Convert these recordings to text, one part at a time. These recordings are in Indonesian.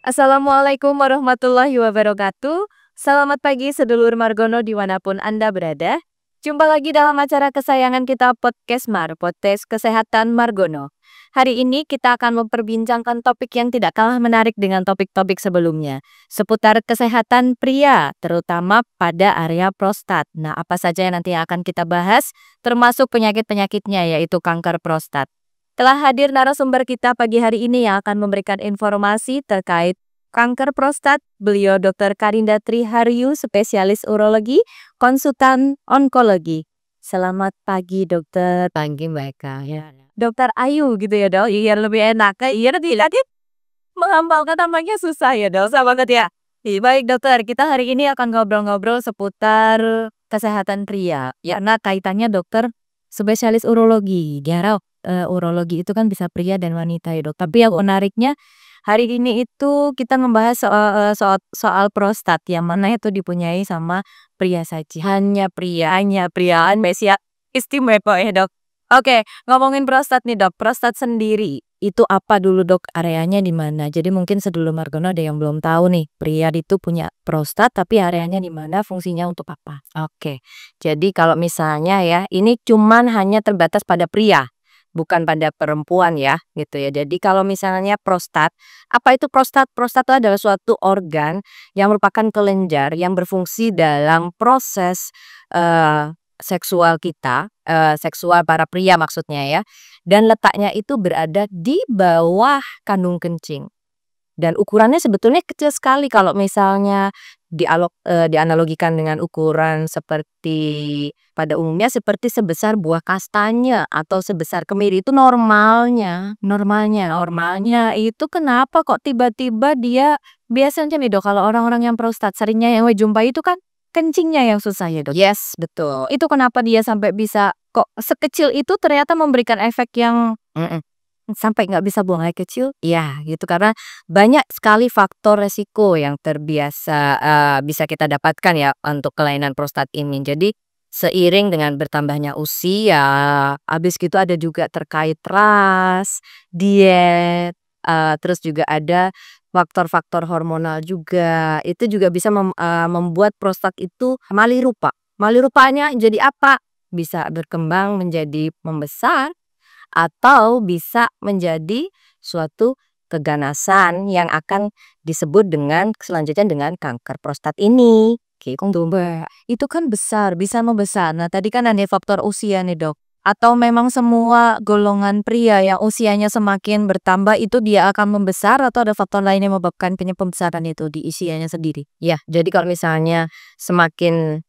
Assalamualaikum warahmatullahi wabarakatuh. Selamat pagi sedulur Margono dimanapun Anda berada. Jumpa lagi dalam acara kesayangan kita Podcast Podcast Kesehatan Margono. Hari ini kita akan memperbincangkan topik yang tidak kalah menarik dengan topik-topik sebelumnya. Seputar kesehatan pria, terutama pada area prostat. Nah, apa saja yang nanti akan kita bahas, termasuk penyakit-penyakitnya yaitu kanker prostat. Telah hadir narasumber kita pagi hari ini yang akan memberikan informasi terkait kanker prostat. Beliau Dr. Karinda Triharyu, spesialis urologi, konsultan onkologi. Selamat pagi, dokter. Pagi Mbak Eka. Ya. Dokter Ayu gitu ya, Dok. Iya, lebih enak. Iya, nanti menghafalkan namanya susah ya, Dok. Sama banget ya. Baik, dokter. Kita hari ini akan ngobrol-ngobrol seputar kesehatan pria. Karena kaitannya dokter spesialis urologi. Diharap urologi itu kan bisa pria dan wanita ya, Dok. Tapi yang menariknya hari ini itu kita membahas soal prostat yang mana itu dipunyai sama pria saja. Hanya pria, spesial istimewa ya, Dok. Oke, ngomongin prostat nih, Dok. Prostat sendiri itu apa dulu, Dok? Areanya di mana? Jadi mungkin sedulur Margono ada yang belum tahu nih, pria itu punya prostat tapi areanya di mana, fungsinya untuk apa? Oke. Jadi kalau misalnya ya, ini cuman hanya terbatas pada pria, bukan pada perempuan ya, gitu ya. Jadi kalau misalnya prostat, apa itu prostat? Prostat itu adalah suatu organ yang merupakan kelenjar yang berfungsi dalam proses seksual kita, seksual para pria maksudnya ya. Dan letaknya itu berada di bawah kandung kencing. Dan ukurannya sebetulnya kecil sekali kalau misalnya dianalogikan dengan ukuran seperti pada umumnya seperti sebesar buah kastanya atau sebesar kemiri itu normalnya itu kenapa kok tiba-tiba dia biasanya nih, Dok, kalau orang-orang yang prostat seringnya yang jumpai itu kan kencingnya yang susah ya, Dok. Yes, betul. Itu kenapa dia sampai bisa kok sekecil itu ternyata memberikan efek yang sampai nggak bisa buang air kecil? Ya, gitu. Karena banyak sekali faktor resiko yang terbiasa bisa kita dapatkan ya untuk kelainan prostat ini. Jadi seiring dengan bertambahnya usia, habis gitu ada juga terkait ras, diet, terus juga ada faktor-faktor hormonal juga. Itu juga bisa membuat prostat itu mali rupa. Mali rupanya jadi apa? Bisa berkembang menjadi membesar atau bisa menjadi suatu keganasan yang akan disebut dengan selanjutnya dengan kanker prostat ini. Gitu, Mbak. Itu kan besar, bisa membesar. Nah, tadi kan ada faktor usia nih, Dok. Atau memang semua golongan pria yang usianya semakin bertambah itu dia akan membesar atau ada faktor lain yang menyebabkan pembesaran itu di usianya sendiri? Ya, jadi kalau misalnya semakin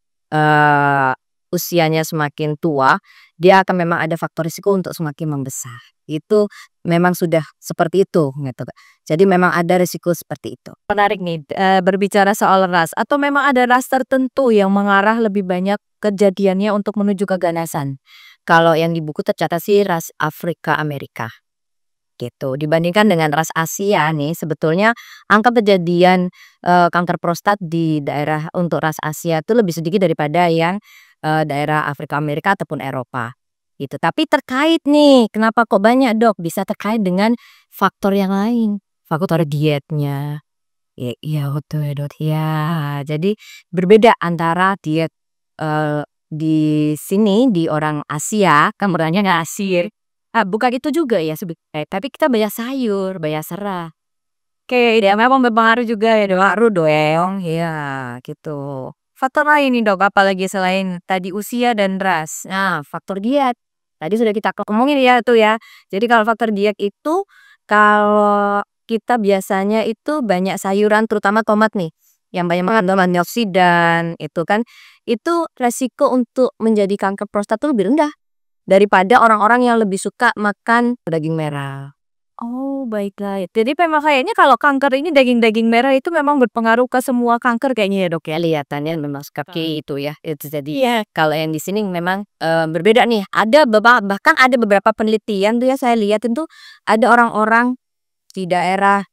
usianya semakin tua, dia akan memang ada faktor risiko untuk semakin membesar. Itu memang sudah seperti itu gitu. Jadi memang ada risiko seperti itu. Menarik nih, berbicara soal ras atau memang ada ras tertentu yang mengarah lebih banyak kejadiannya untuk menuju keganasan. Kalau yang di buku tercatat sih ras Afrika Amerika. Gitu. Dibandingkan dengan ras Asia nih, sebetulnya angka kejadian kanker prostat di daerah untuk ras Asia itu lebih sedikit daripada yang daerah Afrika Amerika ataupun Eropa. Gitu. Tapi terkait nih, kenapa kok banyak, Dok? Bisa terkait dengan faktor yang lain, faktor dietnya. Iya betul ya, Dok. Ya, jadi berbeda antara diet di sini di orang Asia, kan berarti nggak Asir. Bukan itu juga ya sebetulnya, tapi kita banyak sayur, banyak serat. Oke, dia memang berpengaruh juga ya, Dok. Pengaruh dong, ya gitu. Faktor lain nih, Dok, apalagi selain tadi usia dan ras? Nah, faktor diet. Tadi sudah kita ngomongin ya itu ya. Jadi kalau faktor diet itu kalau kita biasanya itu banyak sayuran terutama tomat nih. Yang banyak mengandung antioksidan itu kan itu resiko untuk menjadi kanker prostat itu lebih rendah daripada orang-orang yang lebih suka makan daging merah. Oh, baiklah. Jadi memang kayaknya kalau kanker ini daging-daging merah itu memang berpengaruh ke semua kanker kayaknya ya, Dok, ya? Kelihatannya memang seperti itu ya. Itu jadi Iya. kalau yang di sini memang berbeda nih. Ada bahkan ada beberapa penelitian tuh ya saya lihat itu ada orang-orang di daerah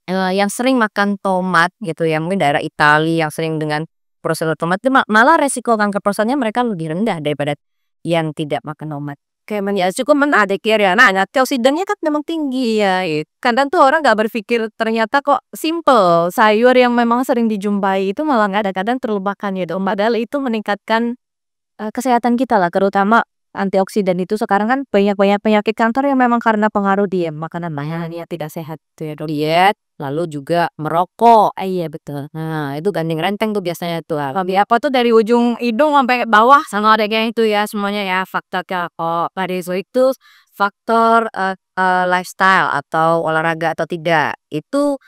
yang sering makan tomat gitu ya, mungkin daerah Italia yang sering dengan proses tomat itu malah resiko kanker prostatnya mereka lebih rendah daripada yang tidak makan tomat. ya cukup menarik ya. Nah, antioksidannya kan memang tinggi ya. Kadang tuh orang nggak berpikir ternyata kok simple, sayur yang memang sering dijumpai itu malah nggak ada, kadang terlupakan gitu. Padahal itu meningkatkan kesehatan kita lah, terutama antioksidan itu sekarang kan banyak penyakit kanker yang memang karena pengaruh makanan yang tidak sehat tuh ya, Dok. Diet, lalu juga merokok. Iya betul. Nah, itu gandeng renteng tuh biasanya tuh. Tapi apa tuh dari ujung hidung sampai bawah Sama ada kayak itu ya semuanya ya faktor kok pada itu faktor lifestyle atau olahraga atau tidak itu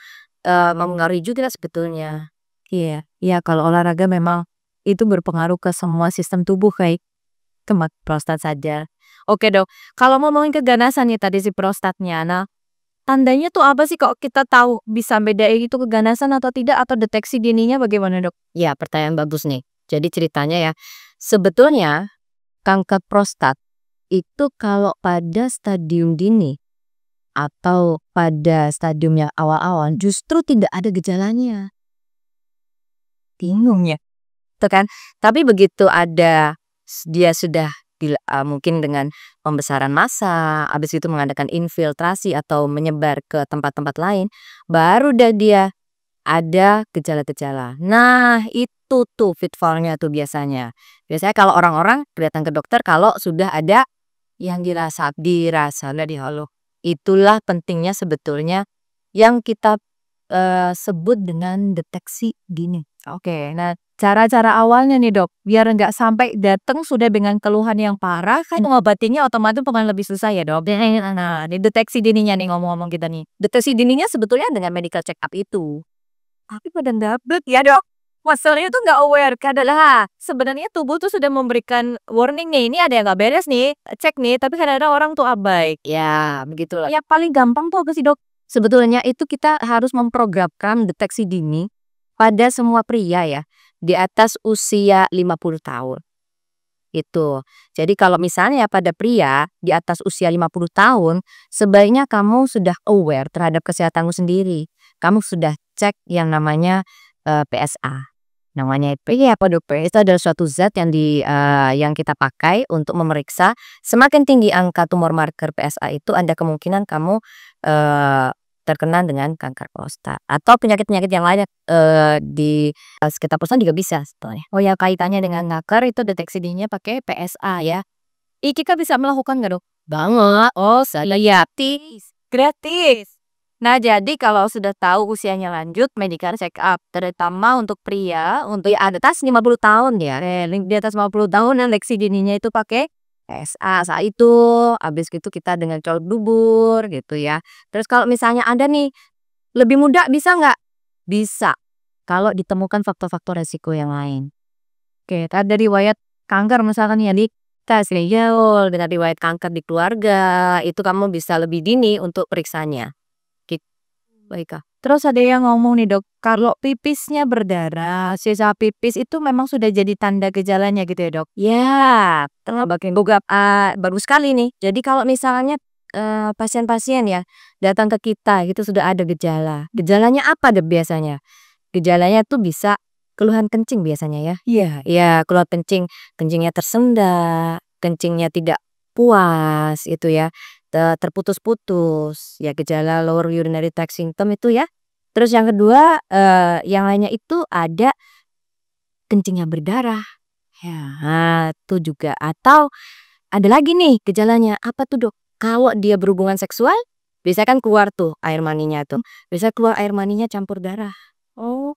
mempengaruhi juga sebetulnya. iya, iya kalau olahraga memang itu berpengaruh ke semua sistem tubuh kayak prostat saja. Oke Dok, kalau ngomongin keganasan nih tadi si prostatnya, nah tandanya tuh apa sih kok kita tahu bisa bedain itu keganasan atau tidak atau deteksi dininya bagaimana Dok? Ya, pertanyaan bagus nih. Jadi ceritanya ya, sebetulnya kanker prostat itu kalau pada stadium dini atau pada stadium yang awal-awal justru tidak ada gejalanya. Bingung ya. Tuh kan? Tapi begitu ada dia sudah mungkin dengan pembesaran massa, habis itu mengadakan infiltrasi atau menyebar ke tempat-tempat lain, baru dia ada gejala-gejala. Nah, itu tuh pitfall-nya tuh biasanya. Biasanya kalau orang-orang datang ke dokter kalau sudah ada yang dirasa di halo. Itulah pentingnya sebetulnya yang kita sebut dengan deteksi dini. Oke, nah cara-cara awalnya nih Dok, biar nggak sampai datang sudah dengan keluhan yang parah, kan ngobatinnya otomatis bukan lebih susah ya Dok? Nah, di deteksi dininya nih ngomong-ngomong kita nih. Deteksi dininya sebetulnya dengan medical check up itu. Tapi pada dapet ya Dok. Masalahnya tuh nggak aware, kadang sebenarnya tubuh tuh sudah memberikan warning nih, ini ada yang nggak beres nih, cek nih, tapi kadang-kadang orang tuh abai. Ya, begitulah. Yang paling gampang tuh apa sih Dok? Sebetulnya itu kita harus memprogramkan deteksi dini pada semua pria ya, di atas usia 50 tahun. Itu. Jadi kalau misalnya pada pria di atas usia 50 tahun, sebaiknya kamu sudah aware terhadap kesehatanmu sendiri. Kamu sudah cek yang namanya PSA. Namanya apa dok? PSA adalah suatu zat yang kita pakai untuk memeriksa semakin tinggi angka tumor marker PSA itu ada kemungkinan kamu terkena dengan kanker prostat atau penyakit-penyakit yang lainnya di sekitar prostat juga bisa sebetulnya. Oh ya, kaitannya dengan kanker itu deteksi dininya pakai PSA ya. Kita bisa melakukan nggak Dok? Banget. Oh, gratis. Gratis. Nah, jadi kalau sudah tahu usianya lanjut, medical check up, terutama untuk pria, untuk Di atas 50 tahun ya. di atas 50 tahun, deteksi dininya itu pakai PSA saat itu, habis gitu kita dengan colok dubur gitu ya. Terus kalau misalnya ada nih, lebih muda bisa nggak? Bisa, kalau ditemukan faktor-faktor resiko yang lain. Oke, ada riwayat kanker misalkan ya di tes Ya, dengan riwayat kanker di keluarga, itu kamu bisa lebih dini untuk periksanya. Baik Kak. Terus ada yang ngomong nih Dok, kalau pipisnya berdarah, sisa pipis itu memang sudah jadi tanda gejalanya gitu ya Dok? Ya, bagus sekali nih. Jadi kalau misalnya pasien-pasien ya datang ke kita itu sudah ada gejala. Gejalanya apa deh biasanya? Gejalanya tuh bisa keluhan kencing biasanya ya. Iya. Ya, keluhan kencing, kencingnya tersendat, kencingnya tidak puas itu ya. Terputus-putus, ya gejala lower urinary tract symptom itu ya. Terus yang kedua, yang lainnya itu ada kencing yang berdarah. Ya, itu juga. Atau ada lagi nih gejalanya, apa tuh dok? Kalau dia berhubungan seksual, biasanya kan keluar tuh air maninya tuh. Biasanya keluar air maninya campur darah. Oh,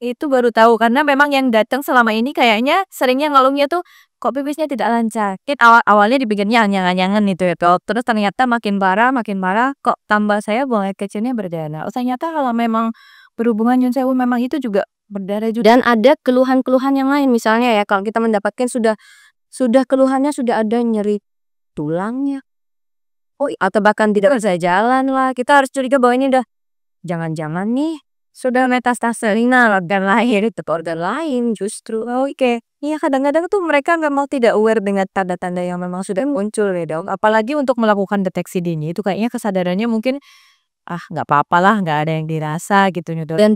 itu baru tahu karena memang yang datang selama ini kayaknya seringnya ngeluhnya tuh kok pipisnya tidak lancar. Awalnya dipikirnya anyangan-anyangan itu ya Dok. Terus ternyata makin parah kok tambah saya buang air kecilnya berdarah. Oh ternyata kalau memang berhubungan nyun sewu memang itu juga berdarah juga. Dan ada keluhan-keluhan yang lain misalnya ya kalau kita mendapatkan sudah keluhannya sudah ada nyeri tulangnya. Oh, atau bahkan tidak bisa jalan lah. Kita harus curiga bahwa ini udah jangan-jangan nih sudah metastase organ lain itu organ lain justru. Oh, oke. Iya kadang-kadang tuh mereka nggak mau tidak aware dengan tanda-tanda yang memang sudah muncul ya Dok. Apalagi untuk melakukan deteksi dini itu kayaknya kesadarannya mungkin nggak apa-apa lah, nggak ada yang dirasa gitu nih Dok. Dan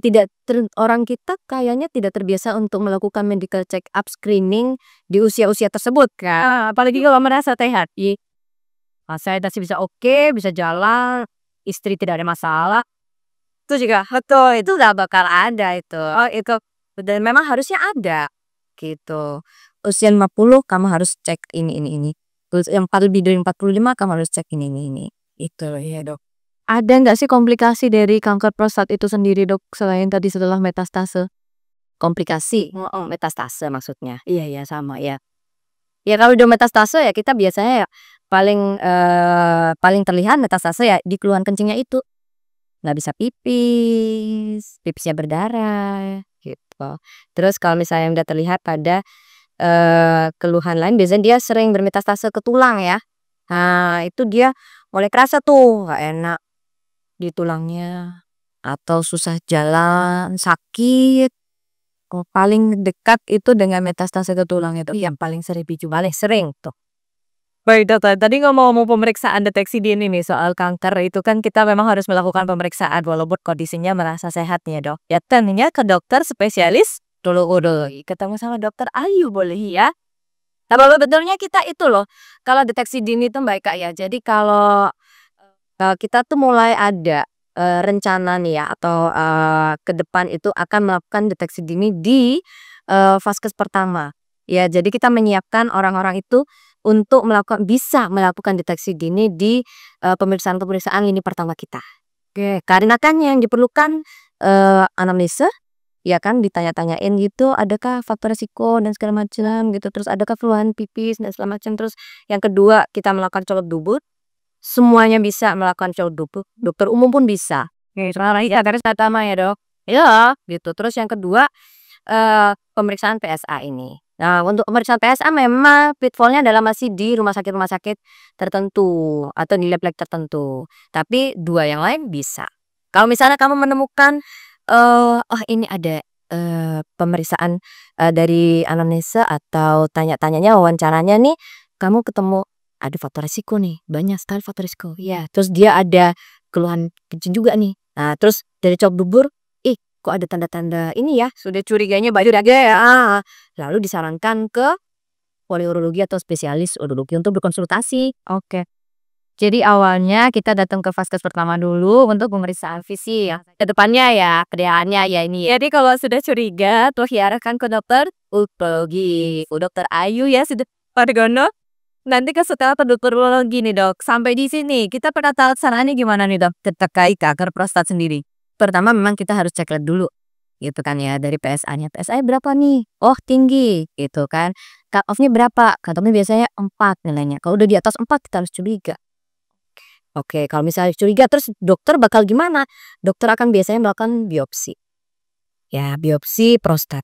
orang kita kayaknya tidak terbiasa untuk melakukan medical check up screening di usia-usia tersebut kan. Apalagi kalau merasa sehat. Sanitasi bisa oke, bisa jalan, istri tidak ada masalah, itu juga Betul itu nggak bakal ada itu. Oh itu, dan memang harusnya ada, gitu. Usia 50 kamu harus cek ini. Terus yang lebih dari 45 kamu harus cek ini. Itu ya Dok. Ada nggak sih komplikasi dari kanker prostat itu sendiri Dok, selain tadi setelah metastase? Komplikasi? Metastase maksudnya. Iya sama ya. Ya kalau udah metastase ya kita biasanya ya paling terlihat metastase ya di keluhan kencingnya itu. Nggak bisa pipis, pipisnya berdarah, gitu. Terus kalau misalnya udah terlihat pada, keluhan lain biasanya dia sering bermetastase ke tulang ya. Nah itu dia mulai kerasa tuh nggak enak di tulangnya, atau susah jalan, sakit. Paling dekat itu dengan metastase ke tulang itu yang paling sering picu paling sering tuh. Baik dokter, tadi ngomong-ngomong pemeriksaan deteksi dini nih soal kanker itu kan kita memang harus melakukan pemeriksaan walaupun kondisinya merasa sehat nih ya dok. Ya tentunya ke dokter spesialis dulu ketemu sama dokter Ayu boleh ya. Nah betulnya kita itu loh, kalau deteksi dini tuh Mbak Eka ya, jadi kalau, kita tuh mulai ada, rencana nih ya atau, ke depan itu akan melakukan deteksi dini di, vaskes pertama. Ya jadi kita menyiapkan orang-orang itu untuk bisa melakukan deteksi dini di, pemeriksaan-pemeriksaan lini pertama kita. Oke, karena kan yang diperlukan, anamnesa, ya kan ditanya-tanyain gitu, adakah faktor resiko dan segala macam gitu, terus adakah keluhan pipis dan segala macam. Terus yang kedua kita melakukan colek dubur, semuanya bisa melakukan colek dubur, dokter umum pun bisa. Oke, sekarang ya garis pertama ya Dok. Iya, gitu. Terus yang kedua, pemeriksaan PSA ini. Nah untuk pemeriksaan PSA memang pitfall-nya adalah masih di rumah sakit tertentu atau di lab-lab tertentu, tapi 2 yang lain bisa. Kalau misalnya kamu menemukan, oh ini ada, pemeriksaan, dari anamnesa atau tanya-tanyanya, wawancaranya nih, kamu ketemu ada faktor resiko nih, banyak sekali faktor resiko, ya. Terus dia ada keluhan kencing juga nih. Nah terus dari cok dubur, ih kok ada tanda-tanda ini ya, sudah curiganya curiga ya, lalu disarankan ke poliurologi atau spesialis urologi untuk berkonsultasi. Oke. Jadi awalnya kita datang ke vaskes pertama dulu untuk pemeriksaan fisik, ke depannya ya kedeannya ya ini ya. Jadi kalau sudah curiga terus diarahkan ke dokter urologi, ke dokter Ayu ya sudah Margono. Nanti kan setelah ke dokter urologi nih dok, sampai di sini kita penata laksanaannya gimana nih dok terkait kanker prostat sendiri? Pertama memang kita harus cek lab dulu, gitu kan ya dari PSA-nya. PSA-nya berapa nih? Oh tinggi, gitu kan. Cut off-nya berapa? Cut off-nya biasanya 4 nilainya. Kalau udah di atas 4 kita harus curiga. Oke, kalau misalnya curiga terus dokter bakal gimana? Dokter akan biasanya melakukan biopsi. Ya, biopsi prostat.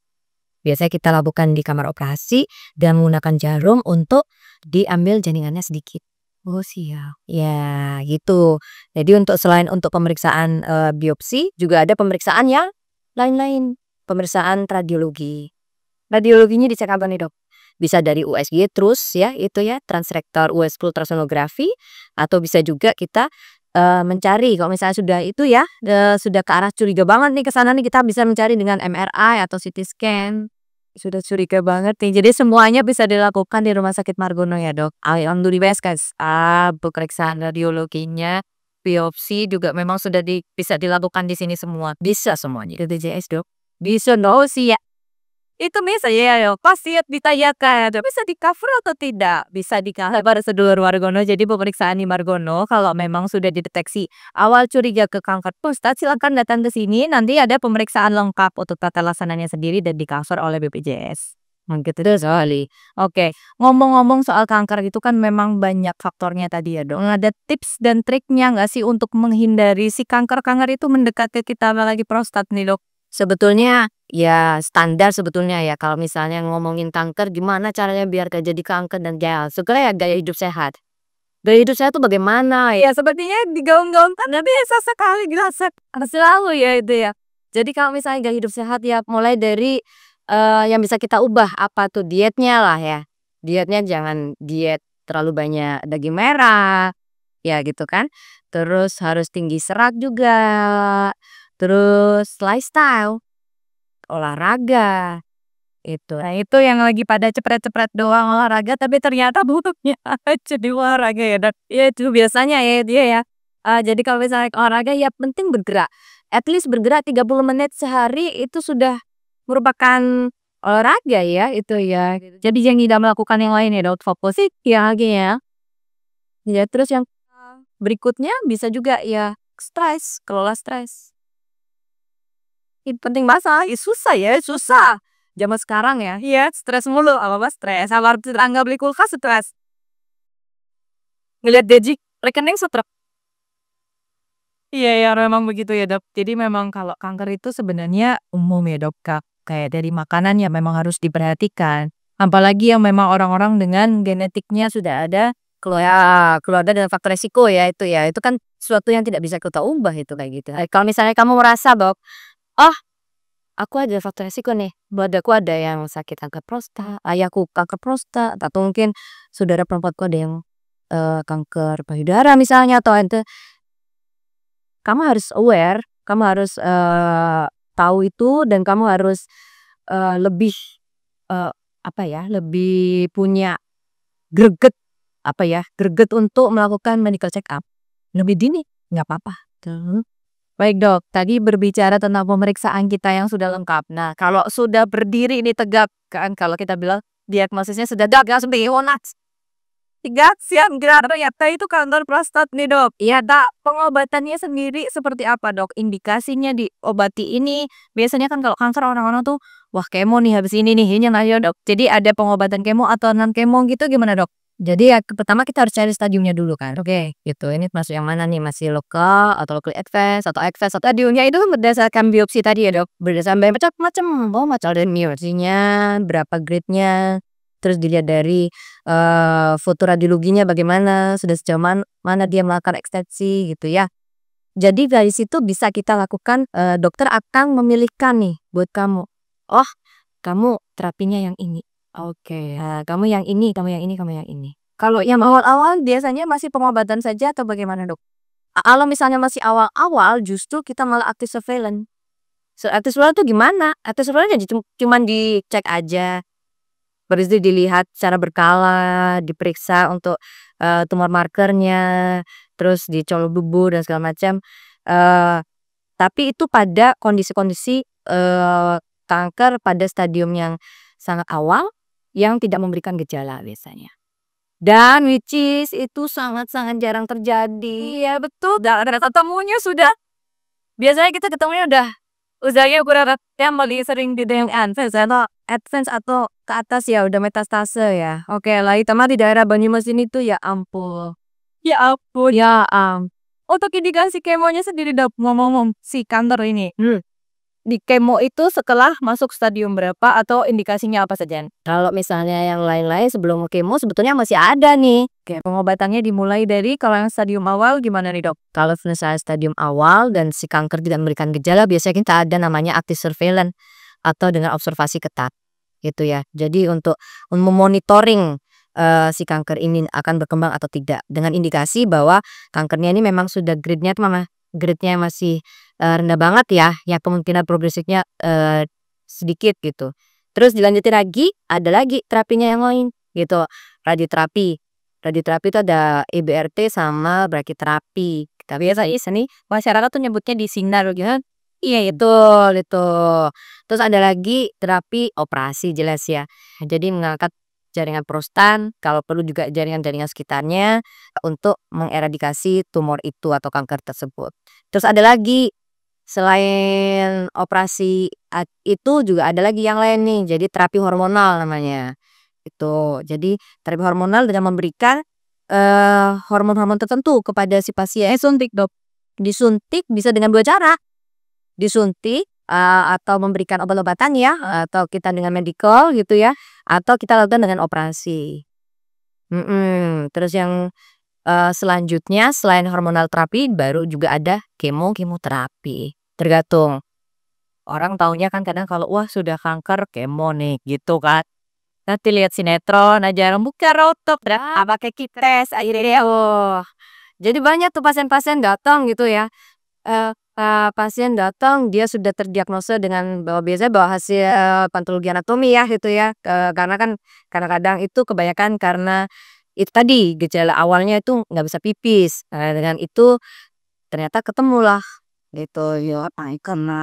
Biasanya kita lakukan di kamar operasi dan menggunakan jarum untuk diambil janingannya sedikit. Oh siap. Ya gitu. Jadi selain untuk pemeriksaan, biopsi juga ada pemeriksaan yang lain-lain. Pemeriksaan radiologi. Radiologinya dicek apa nih Dok? Bisa dari USG terus ya itu ya transrektal US ultrasonografi, atau bisa juga kita, mencari kalau misalnya sudah itu ya, sudah ke arah curiga banget nih ke sana nih kita bisa mencari dengan MRI atau CT scan. Sudah curiga banget nih. Jadi semuanya bisa dilakukan di Rumah Sakit Margono ya dok. Alhamdulillah guys. Pemeriksaan radiologinya, biopsi juga memang sudah bisa dilakukan di sini semua. Bisa semuanya. BPJS dok. Bisa no sih ya. Itu misalnya ya pasien ditanyakan bisa di cover atau tidak bisa di cover pada sedulur Margono. Jadi pemeriksaan di Margono kalau memang sudah dideteksi awal curiga ke kanker prostat silakan datang ke sini nanti ada pemeriksaan lengkap untuk tata laksananya sendiri dan di cover oleh BPJS. Gitu deh sekali. Oke, ngomong-ngomong soal kanker itu kan memang banyak faktornya tadi ya dok. Ada tips dan triknya nggak sih untuk menghindari si kanker-kanker itu mendekat ke kita apalagi prostat nih dok? Sebetulnya ya standar sebetulnya ya kalau misalnya ngomongin kanker gimana caranya biar gak jadi kanker dan sebenarnya ya gaya hidup sehat. Gaya hidup sehat tuh bagaimana ya? Ya sepertinya digaung-gaungkan tapi sesekali dirasa selalu ya itu ya. Jadi kalau misalnya gaya hidup sehat ya mulai dari, yang bisa kita ubah apa tuh dietnya lah ya. Dietnya jangan diet terlalu banyak daging merah, ya gitu kan. Terus harus tinggi serat juga, terus lifestyle, olahraga, Itu. Nah, itu yang lagi pada cepret-cepret doang olahraga, tapi ternyata buruknya jadi olahraga ya, Dok. Ya itu biasanya ya dia ya. Jadi kalau misalnya olahraga ya penting bergerak. At least bergerak 30 menit sehari itu sudah merupakan olahraga ya, itu ya. Jadi jangan tidak melakukan yang lain ya, Dok. Fokus ya lagi ya. Ya terus yang berikutnya bisa juga ya stres, kelola stres. Ini penting banget, susah ya, susah. Zaman sekarang ya, iya stres mulu, apa-apa stres, sama tetangga beli kulkas stres. Ngeliat gaji rekening stres. Iya ya memang begitu ya, Dok. Jadi memang kalau kanker itu sebenarnya umum ya, Dok, Kak. Kayak dari makanan ya memang harus diperhatikan. Apalagi yang memang orang-orang dengan genetiknya sudah ada keluarga dengan faktor resiko ya itu ya. Itu kan sesuatu yang tidak bisa kita ubah itu kayak gitu. Kalau misalnya kamu merasa, Dok, "Oh, aku ada faktor resiko nih, keluargaku ada yang sakit kanker prostat, ayahku kanker prostat, atau mungkin saudara perempuanku ada yang, kanker payudara misalnya atau ente." Kamu harus aware, kamu harus, tahu itu dan kamu harus, lebih, eee, apa ya, lebih punya greget, apa ya, greget untuk melakukan medical check up. Lebih dini, nggak apa-apa. Tuh. Baik, Dok, tadi berbicara tentang pemeriksaan kita yang sudah lengkap. Nah, kalau sudah berdiri ini tegak kan kalau kita bilang diagnosisnya sudah gagal sembiwonats. Tiga siap gerak ternyata itu kanker prostat nih, Dok. Iya, tak pengobatannya sendiri seperti apa, Dok? Indikasinya diobati ini biasanya kan kalau kanker orang-orang tuh, wah kemo nih habis ini nih, ini aja, Dok. Jadi ada pengobatan kemo atau non kemo gitu gimana, Dok? Jadi ya pertama kita harus cari stadiumnya dulu kan. Oke, gitu. Ini masuk yang mana nih? Masih lokal atau locally advanced atau advanced atau stadiumnya itu berdasarkan biopsi tadi ya, Dok. Berdasarkan macam-macam. Oh, macam dari biopsinya, berapa grade-nya, terus dilihat dari foto radiologinya bagaimana, sudah sejauh mana dia melakukan ekstensi gitu ya. Jadi dari situ bisa kita lakukan, dokter akan memilihkan nih buat kamu, "Oh, kamu terapinya yang ini. Oke, kamu yang ini, kamu yang ini, kamu yang ini." Kalau yang awal-awal biasanya masih pengobatan saja atau bagaimana, Dok? Kalau misalnya masih awal-awal justru kita malah active surveillance. Active surveillance tuh gimana? Active surveillance ya cuman dicek aja. Habis itu dilihat secara berkala, diperiksa untuk, tumor markernya, terus dicolok bubur dan segala macam, eee, tapi itu pada kondisi-kondisi, kanker pada stadium yang sangat awal, yang tidak memberikan gejala biasanya. Dan which is itu sangat-sangat jarang terjadi. Iya betul, dan ketemunya sudah biasanya kita ketemunya usianya kurang yang paling sering di yang advance atau ke atas ya udah metastase ya. Oke lah terutama di daerah Banyumas ini tuh ya ampun. Ya ampun. Ya untuk indikasi kemonya sendiri, Dok, ngomong-ngomong si kanker ini. Di kemo itu setelah masuk stadium berapa atau indikasinya apa saja? Kalau misalnya yang lain-lain sebelum kemo sebetulnya masih ada nih. Oke, pengobatannya dimulai dari kalau yang stadium awal gimana nih, Dok? Kalau misalnya stadium awal dan si kanker tidak memberikan gejala, biasanya kita ada namanya active surveillance atau dengan observasi ketat, gitu ya. Jadi untuk memonitoring si kanker ini akan berkembang atau tidak dengan indikasi bahwa kankernya ini memang sudah grade-nya masih rendah banget ya kemungkinan progresifnya sedikit gitu. Terus dilanjutin lagi, ada lagi terapinya yang lain gitu, radioterapi. Radioterapi itu ada EBRT sama brachytherapy. Kita biasa nih masyarakat tuh nyebutnya di sinar gitu. Iya itu. Terus ada lagi terapi operasi jelas ya. Jadi mengangkat jaringan prostat, kalau perlu juga jaringan-jaringan sekitarnya untuk mengeradikasi tumor itu atau kanker tersebut. Terus ada lagi selain operasi itu juga ada lagi yang lain nih, jadi terapi hormonal namanya. Itu. Jadi terapi hormonal dengan memberikan, hormon-hormon tertentu kepada si pasien. Suntik, Dok. Disuntik bisa dengan 2 cara. Disuntik, atau memberikan obat-obatan ya, atau kita dengan medical gitu ya, atau kita lakukan dengan operasi. Terus yang, selanjutnya selain hormonal terapi baru juga ada kemoterapi. Tergantung. Orang taunya kan kadang kalau wah sudah kanker kemo nih gitu kan. Nanti lihat sinetron aja buka rotok apa kayak tes akhirnya Jadi banyak tuh pasien-pasien datang gitu ya, pasien datang dia sudah terdiagnosa dengan bahwa biasanya bawa hasil, patologi anatomi ya itu ya, karena kan kadang-kadang itu kebanyakan karena itu tadi gejala awalnya itu nggak bisa pipis, dengan itu ternyata ketemulah gitu ya, karena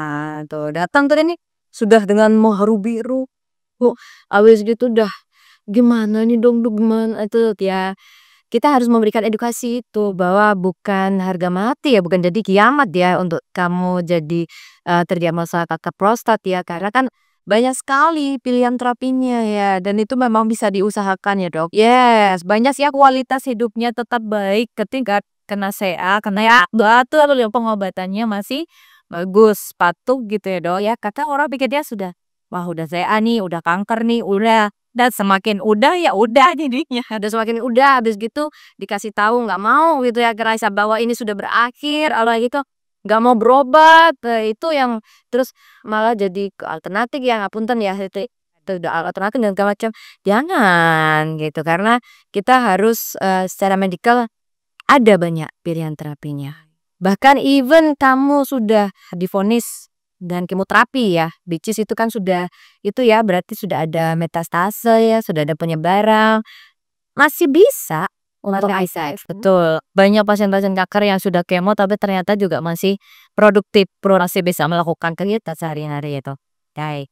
tuh datang tuh dia nih sudah dengan haru biru, oh, habis gitu udah, "Gimana nih dong Dok, gimana?" Itu ya kita harus memberikan edukasi itu bahwa bukan harga mati ya, bukan jadi kiamat ya untuk kamu jadi, terdiagnosa kanker prostat ya, karena kan banyak sekali pilihan terapinya ya dan itu memang bisa diusahakan ya, Dok. Yes, banyak sih ya kualitas hidupnya tetap baik ketika kena CA, kena ya batu atau pengobatannya masih bagus, patuh gitu ya Dok ya. Kadang orang pikir dia sudah, wah udah CA nih, udah kanker nih, udah. Dan semakin udah ya udah jadinya. Udah semakin udah habis gitu dikasih tahu nggak mau gitu ya, ngerasa bahwa ini sudah berakhir, gitu nggak mau berobat, itu yang terus malah jadi ke alternatif yang ngapunten ya, itu udah alternatif dan segala macam. Jangan gitu, karena kita harus, secara medikal ada banyak pilihan terapinya. Bahkan even kamu sudah divonis dan kemoterapi ya, which is itu kan sudah itu ya berarti sudah ada metastase ya, sudah ada penyebaran, masih bisa untuk IVF. Betul, banyak pasien-pasien kanker yang sudah kemo tapi ternyata juga masih produktif, masih bisa melakukan kegiatan sehari-hari itu. Baik.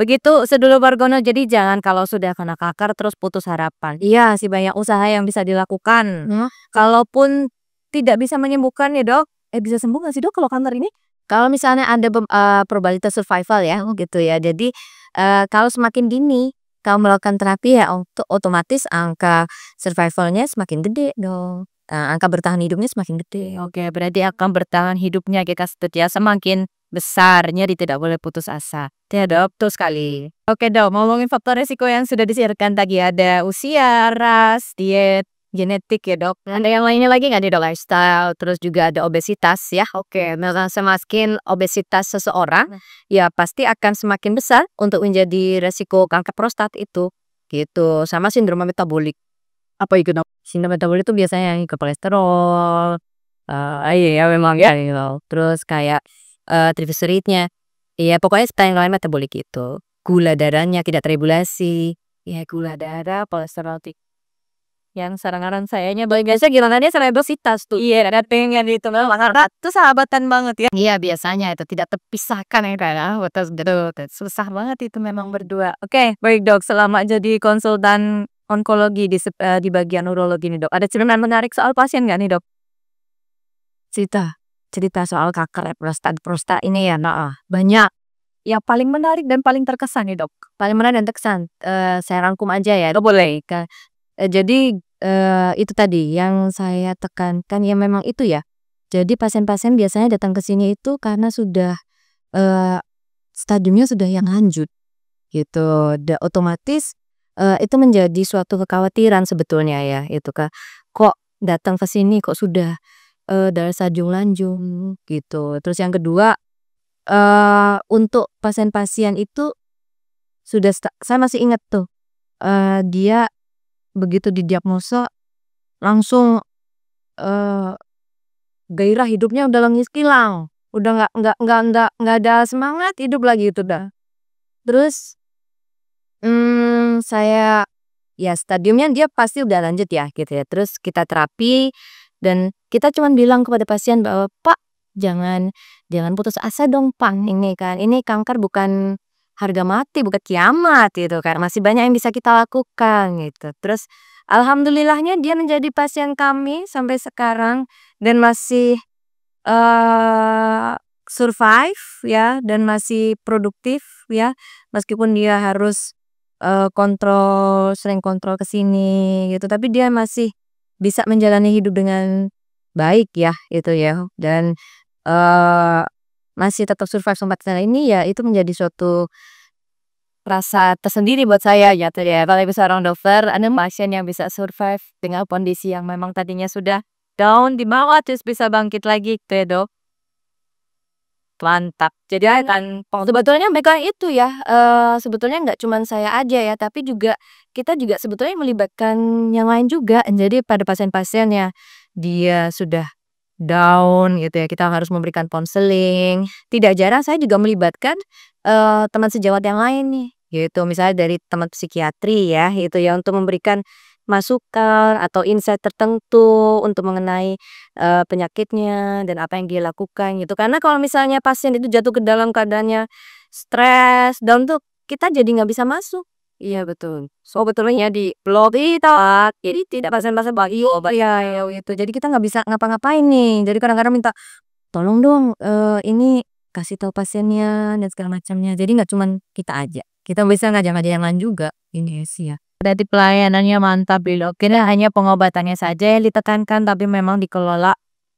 Begitu sedulur Bargono, jadi jangan kalau sudah kena kanker terus putus harapan. Iya sih banyak usaha yang bisa dilakukan. Kalaupun tidak bisa menyembuhkan ya Dok, bisa sembuh nggak sih Dok kalau kanker ini? Kalau misalnya ada probabilitas survival ya, gitu ya. Jadi, kalau semakin dini kamu melakukan terapi ya otomatis angka survivalnya semakin gede dong, angka bertahan hidupnya semakin gede. Oke, berarti akan bertahan hidupnya kita setia semakin besar, jadi tidak boleh putus asa. Ya Dok, betul sekali. Oke Dok, ngomongin faktor resiko yang sudah disebutkan tadi ada usia, ras, diet, genetik ya Dok. Ada yang lainnya lagi nggak nih Dok? Lifestyle, terus juga ada obesitas ya. Oke, nah semakin obesitas seseorang, ya pasti akan semakin besar untuk menjadi resiko kanker prostat itu, gitu. Sama sindrom metabolik. Apa itu Dok? Sindrom metabolik itu biasanya yang ke kolesterol, iya ya memang ya gitu. Terus kayak, triglyceridnya, iya pokoknya lain metabolik itu. Gula darahnya tidak teregulasi, Ya gula darah, kolesterol tinggi. Yang sekarang sayanya biasanya gimana dia selain obesitas tuh. Iya, ada pengen itu memang karena itu sahabatan banget ya. iya biasanya itu tidak terpisahkan ya Kak, betul, Susah banget itu memang berdua. Oke, baik Dok, selama jadi konsultan onkologi di bagian urologi nih Dok, ada cerita menarik soal pasien nggak nih Dok? cerita soal kanker prostat ini ya, banyak. Yang paling menarik dan paling terkesan nih Dok? Paling menarik dan terkesan, saya rangkum aja ya. Oh boleh. Jadi, itu tadi yang saya tekankan ya memang itu ya. Jadi pasien-pasien biasanya datang ke sini itu karena sudah, stadiumnya sudah yang lanjut gitu. Otomatis, itu menjadi suatu kekhawatiran sebetulnya ya itu Kak. Kok datang ke sini kok sudah, dalam stadium lanjut gitu. Terus yang kedua, untuk pasien-pasien itu sudah saya masih ingat tuh, dia begitu didiagnosa langsung, gairah hidupnya udah hilang, udah nggak ada semangat hidup lagi itu dah. Terus, saya ya stadiumnya dia pasti udah lanjut ya gitu ya, terus kita terapi dan kita cuman bilang kepada pasien bahwa, "Pak, jangan jangan putus asa dong Pak, ini kan, ini kanker bukan harga mati, bukan kiamat," gitu kan, "masih banyak yang bisa kita lakukan," gitu. Terus alhamdulillahnya dia menjadi pasien kami sampai sekarang dan masih, survive ya dan masih produktif ya, meskipun dia harus, sering kontrol ke sini gitu, tapi dia masih bisa menjalani hidup dengan baik ya, itu ya. Dan, masih tetap survive sampai saat ini ya itu menjadi suatu rasa tersendiri buat saya gitu ya. Apalagi seorang dokter, ada pasien yang bisa survive dengan kondisi yang memang tadinya sudah down di bawah terus bisa bangkit lagi gitu ya Dok. Mantap. Jadi kan Sebetulnya mereka itu ya, sebetulnya nggak cuman saya aja ya, tapi juga kita juga sebetulnya melibatkan yang lain juga. Jadi pada pasien-pasien yang dia sudah down gitu ya, kita harus memberikan konseling. Tidak jarang saya juga melibatkan, teman sejawat yang lain nih, gitu. Misalnya dari teman psikiatri ya, gitu ya, untuk memberikan masukan atau insight tertentu untuk mengenai, penyakitnya dan apa yang dia lakukan gitu. Karena kalau misalnya pasien itu jatuh ke dalam keadaannya stres, down tuh kita jadi nggak bisa masuk. Iya betul. So betulnya di blog tidak, jadi tidak pasien-pasien obat ya gitu. Jadi kita nggak bisa ngapa-ngapain nih. Jadi kadang-kadang minta, "Tolong dong, ini kasih tahu pasiennya," dan segala macamnya. Jadi nggak cuman kita aja, kita bisa ngajak-ngajak yang lain juga. Ini sih ya. Berarti pelayanannya mantap Lilo. Kira hanya pengobatannya saja yang ditekankan, tapi memang dikelola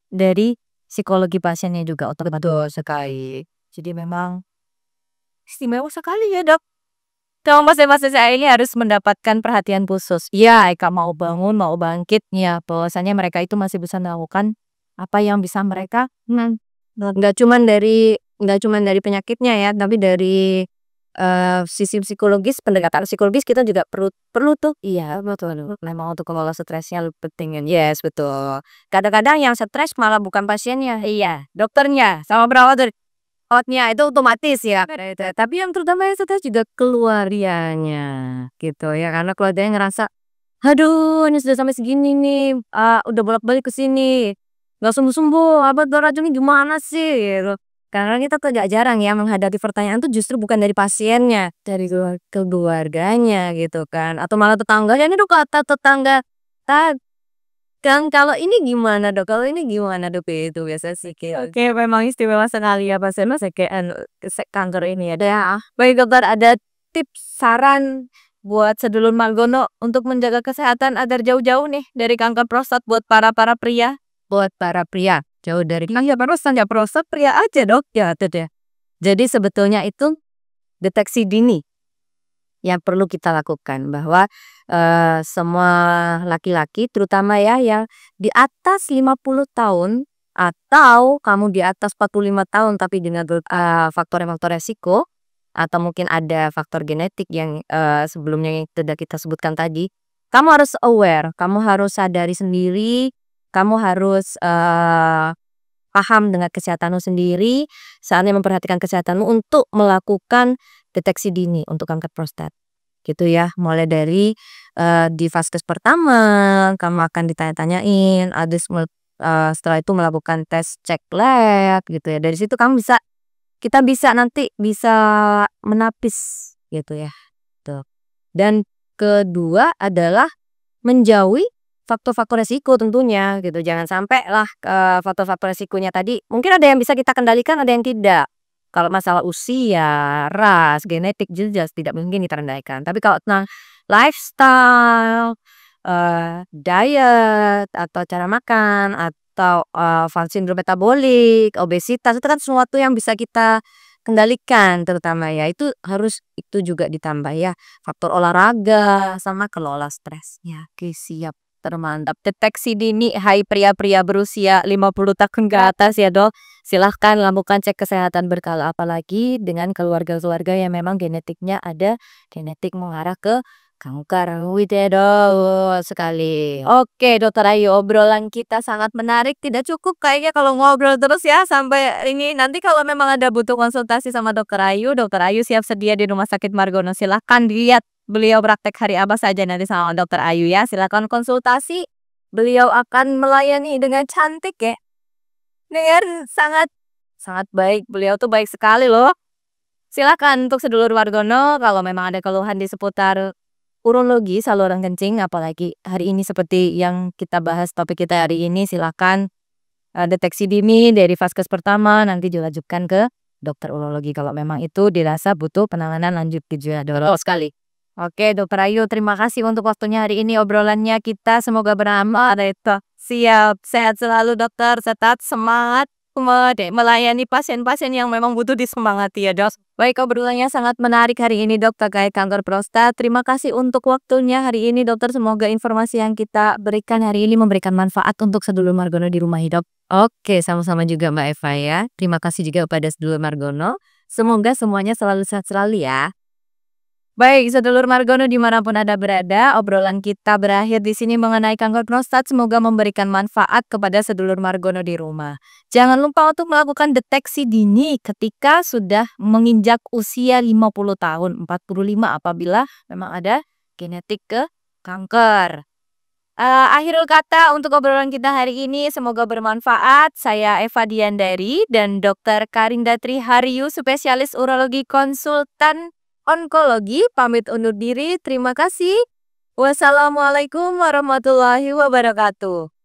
dari psikologi pasiennya juga Betul sekali. jadi memang istimewa sekali ya Dok. Kalau pasien-pasien saya ini harus mendapatkan perhatian khusus. Ya, Eka mau bangun, mau bangkit, ya bahwasanya mereka itu masih bisa melakukan apa yang bisa mereka Nggak cuman dari penyakitnya ya, tapi dari, sisi psikologis, pendekatan psikologis kita juga perlu perlu tuh. Iya betul, memang untuk mengelola stresnya lebih penting. Yes betul. Kadang-kadang yang stres malah bukan pasiennya, iya, dokternya sama perawat outnya itu otomatis ya, itu. Tapi yang terutama yang stres juga keluarganya, gitu ya. Karena keluarganya ngerasa, "Aduh ini sudah sampai segini nih, udah bolak-balik ke sini, nggak sembuh-sembuh, apa tuh racunnya gimana sih?" Gitu. Karena kita tuh gak jarang ya menghadapi pertanyaan tuh justru bukan dari pasiennya, dari keluarganya gitu kan, atau malah tetangganya, "Ini tuh kata tetangga Kang, kalau ini gimana Dok? Kalau ini gimana Dok?" Itu biasa sih kayak Oke, memang istimewa sekali ya pasien Mas kayak kanker ini ya. ya. Baik dokter, ada tips saran buat sedulur Margono untuk menjaga kesehatan agar jauh-jauh nih dari kanker prostat buat para pria? Buat para pria, jauh dari Iya barusan ya prostat pria aja dok. ya itu dia. Jadi sebetulnya itu deteksi dini yang perlu kita lakukan bahwa, semua laki-laki terutama ya yang di atas 50 tahun atau kamu di atas 45 tahun tapi dengan faktor-faktor resiko atau mungkin ada faktor genetik yang, sebelumnya yang sudah kita sebutkan tadi, kamu harus aware, kamu harus sadari sendiri, kamu harus, paham dengan kesehatanmu sendiri, saatnya memperhatikan kesehatanmu untuk melakukan deteksi dini untuk kanker prostat, gitu ya. Mulai dari, di vaskes pertama, kamu akan ditanya-tanyain, setelah itu melakukan tes cek lab, gitu ya. Dari situ kita bisa nanti bisa menapis, gitu ya, tuh. Dan kedua adalah menjauhi faktor-faktor resiko tentunya gitu, jangan sampai lah, faktor-faktor resikonya tadi mungkin ada yang bisa kita kendalikan, ada yang tidak. Kalau masalah usia, ras, genetik jelas tidak mungkin kita kendalikan. Tapi kalau lifestyle, diet, atau cara makan, atau, sindrom metabolik, obesitas, itu kan sesuatu yang bisa kita kendalikan terutama ya, itu juga ditambah ya, faktor olahraga sama kelola stresnya. Oke siap. Termantap. Deteksi dini hai pria-pria berusia 50 tahun ke atas ya dok. Silahkan lakukan cek kesehatan berkala apalagi dengan keluarga-keluarga yang memang genetiknya ada genetik mengarah ke kanker. Wih deh dok sekali. Oke dokter Ayu, obrolan kita sangat menarik. Tidak cukup kayaknya kalau ngobrol terus ya sampai ini. Nanti kalau memang ada butuh konsultasi sama dokter Ayu siap sedia di Rumah Sakit Margono. Silahkan dilihat beliau praktek hari apa saja nanti sama dokter Ayu ya. Silakan konsultasi. Beliau akan melayani dengan cantik ya. Dengan sangat sangat baik. Beliau tuh baik sekali loh. Silakan untuk sedulur Margono kalau memang ada keluhan di seputar urologi saluran kencing apalagi hari ini seperti yang kita bahas topik kita hari ini, silakan deteksi dini dari vaskes pertama nanti dilanjutkan ke dokter urologi kalau memang itu dirasa butuh penanganan lanjut gejala sekali. Oke, Dokter Ayu, terima kasih untuk waktunya hari ini obrolannya kita semoga beramal. Itu siap, sehat selalu dokter, sehat semangat melayani pasien-pasien yang memang butuh disemangati ya dok. Baik, obrolannya sangat menarik hari ini dok terkait kanker prostat. Terima kasih untuk waktunya hari ini dokter. Semoga informasi yang kita berikan hari ini memberikan manfaat untuk sedulur Margono di rumah hidup. Oke, sama-sama juga Mbak Eva ya. Terima kasih juga kepada sedulur Margono. Semoga semuanya selalu sehat selalu ya. Baik, sedulur Margono dimanapun Anda berada, obrolan kita berakhir di sini mengenai kanker prostat. Semoga memberikan manfaat kepada sedulur Margono di rumah. Jangan lupa untuk melakukan deteksi dini ketika sudah menginjak usia 50 tahun, 45 apabila memang ada genetik ke kanker. Akhirul kata untuk obrolan kita hari ini semoga bermanfaat. Saya Eva Diandari dan Dr. Karinda Trihariyu, spesialis urologi konsultan onkologi, pamit undur diri. Terima kasih. Wassalamualaikum warahmatullahi wabarakatuh.